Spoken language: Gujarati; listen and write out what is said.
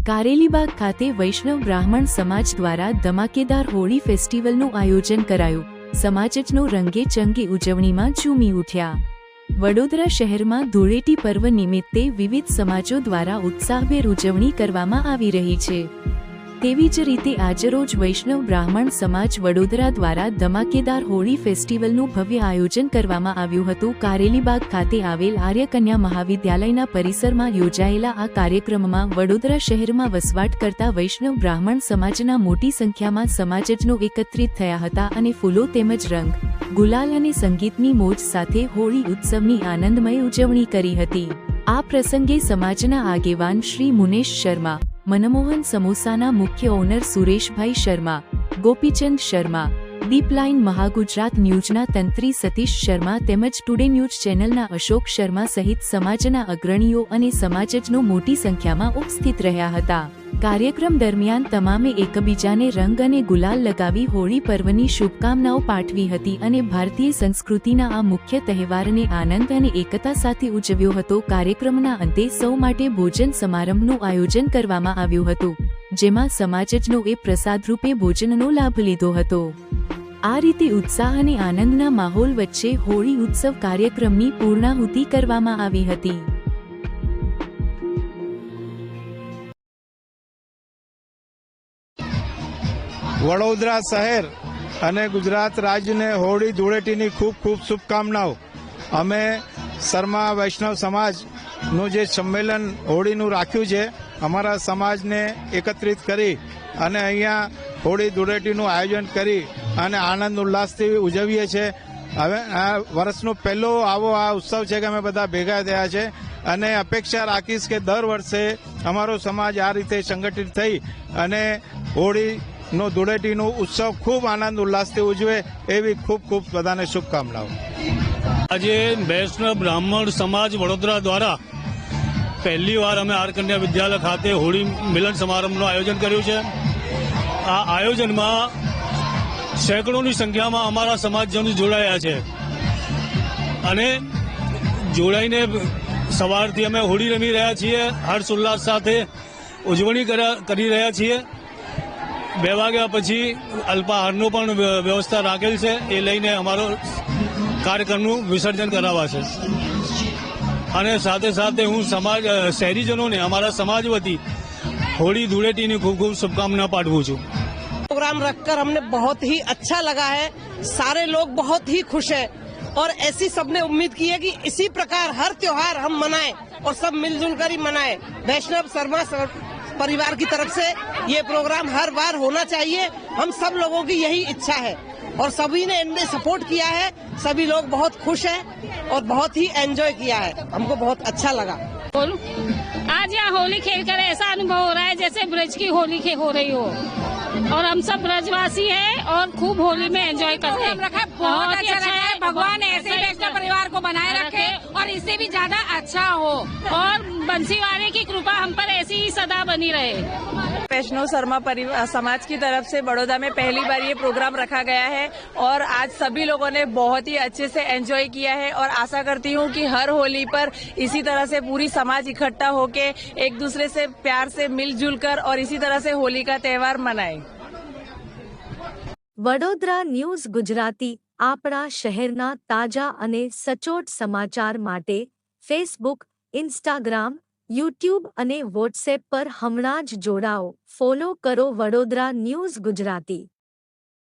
કારેલીબાગ ખાતે વૈષ્ણવ બ્રાહ્મણ સમાજ દ્વારા ધમાકેદાર હોળી ફેસ્ટિવલનું આયોજન કરાયું। સમાજનો રંગે ચંગે ઉજવણીમાં ઝૂમી ઉઠ્યા। વડોદરા શહેરમાં ધૂળેટી પર્વ નિમિત્તે વિવિધ સમાજો દ્વારા ઉત્સાહભેર ઉજવણી કરવામાં આવી રહી છે। તેવી જ રીતે આજરોજ વૈષ્ણવ બ્રાહ્મણ સમાજ વડોદરા દ્વારા ધમાકેદાર હોળી ફેસ્ટિવલનું ભવ્ય આયોજન કરવામાં આવ્યું હતું। કારેલીબાગ ખાતે આવેલ આર્યકન્યા મહાવિદ્યાલયના પરિસરમાં યોજાયેલા આ કાર્યક્રમમાં વડોદરા શહેરમાં વસવાટ કરતા વૈષ્ણવ બ્રાહ્મણ સમાજના મોટી સંખ્યામાં સમાજજનો એકત્રિત થયા હતા અને ફૂલો તેમજ રંગ, ગુલાલ અને સંગીતની મોજ સાથે હોળી ઉત્સવની આનંદમય ઉજવણી કરી હતી। આ પ્રસંગે સમાજના આગેવાન શ્રી મુનેશ શર્મા, મનમોહન સમોસાના મુખ્ય ઓનર સુરેશભાઈ શર્મા, ગોપીચંદ શર્મા, દીપલાઇન મહાગુજરાત ન્યૂઝના તંત્રી સતીશ શર્મા તેમજ ટુડે ન્યૂઝ ચેનલના અશોક શર્મા સહિત સમાજના અગ્રણીઓ અને સમાજજનો મોટી સંખ્યામાં ઉપસ્થિત રહ્યા હતા। કાર્યક્રમ દરમિયાન તમામે એકબીજાને રંગ અને ગુલાલ લગાવી હોળી પર્વની શુભકામનાઓ પાઠવી હતી અને ભારતીય સંસ્કૃતિના આ મુખ્ય તહેવારને આનંદ અને એકતા સાથે ઉજવ્યો હતો। કાર્યક્રમના અંતે સૌ માટે ભોજન સમારંભનું આયોજન કરવામાં આવ્યું હતું, જેમાં સમાજજનો એ પ્રસાદરૂપે ભોજનનો લાભ લીધો હતો। આ રીતે ઉત્સાહ અને આનંદના માહોલ વચ્ચે હોળી ઉત્સવ કાર્યક્રમની પૂર્ણાહુતિ કરવામાં આવી હતી। વડોદરા શહેર અને ગુજરાત રાજ્યને હોળી ધૂળેટીની ખૂબ ખૂબ શુભકામનાઓ। અમે શર્મા વૈષ્ણવ સમાજનું જે સંમેલન હોળીનું રાખ્યું છે, અમારા સમાજને એકત્રિત કરી અને અહીંયા હોળી ધૂળેટીનું આયોજન કરી અને આનંદ ઉલ્લાસથી ઉજવીએ છીએ। હવે આ વર્ષનો પહેલો આવો આ ઉત્સવ છે કે અમે બધા ભેગા થયા છે અને અપેક્ષા રાખીશ કે દર વર્ષે અમારો સમાજ આ રીતે સંગઠિત થઈ અને હોળીનો ધૂળેટીનો ઉત્સવ ખૂબ આનંદ ઉલ્લાસથી ઉજવે એવી ખૂબ ખૂબ બધાને શુભકામનાઓ। આજે વૈષ્ણવ બ્રાહ્મણ સમાજ વડોદરા દ્વારા પહેલી વાર અમે આર્યકન્યા વિદ્યાલય ખાતે હોળી મિલન સમારંભનું આયોજન કર્યું છે। આ આયોજનમાં સેંકડોની સંખ્યામાં અમારા સમાજજનો જોડાયા છે અને જોડાઈને સવારથી અમે હોળી રમી રહ્યા છીએ, હર્ષ ઉલ્લાસ સાથે ઉજવણી કરી રહ્યા છીએ। 2 વાગ્યા પછી અલ્પાહારનું પણ વ્યવસ્થા રાખેલ છે, એ લઈને અમારો કાર્યક્રમનું વિસર્જન કરાવાશે અને સાથે સાથે હું શહેરીજનોને અમારા સમાજ વતી होली धूळेटी खूब खूब शुभकामना पाठवूं छूं। प्रोग्राम रखकर हमने बहुत ही अच्छा लगा है, सारे लोग बहुत ही खुश हैं और ऐसी सबने उम्मीद की है कि इसी प्रकार हर त्योहार हम मनाएं और सब मिलजुल कर ही मनाएं। वैष्णव शर्मा परिवार की तरफ से ये प्रोग्राम हर बार होना चाहिए, हम सब लोगों की यही इच्छा है और सभी ने इनमें सपोर्ट किया है। सभी लोग बहुत खुश हैं और बहुत ही एंजॉय किया है, हमको बहुत अच्छा लगा। आज यहाँ होली खेलकर ऐसा अनुभव हो रहा है जैसे ब्रज की होली हो रही हो और हम सब ब्रजवासी हैं और खूब होली में एंजॉय करते हैं। बहुत अच्छा है। भगवान ऐसे वैष्णव परिवार को बनाए रखे और इससे भी ज्यादा अच्छा हो और बंसीवाले की कृपा हम पर ऐसी ही सदा बनी रहे। वैष्णव शर्मा समाज की तरफ से बड़ौदा में पहली बार ये प्रोग्राम रखा गया है और आज सभी लोगों ने बहुत ही अच्छे से एंजॉय किया है और आशा करती हूँ कि हर होली पर इसी तरह से पूरी समाज इकट्ठा होके एक दूसरे से प्यार से मिलजुल कर और इसी तरह से होली का त्यौहार मनाए। વડોદરા ન્યૂઝ ગુજરાતી આપણા શહેરના તાજા અને સચોટ સમાચાર માટે ફેસબુક, ઇન્સ્ટાગ્રામ, યુટ્યુબ અને વોટ્સએપ પર હમણાં જ જોડાઓ, ફોલો કરો વડોદરા ન્યૂઝ ગુજરાતી।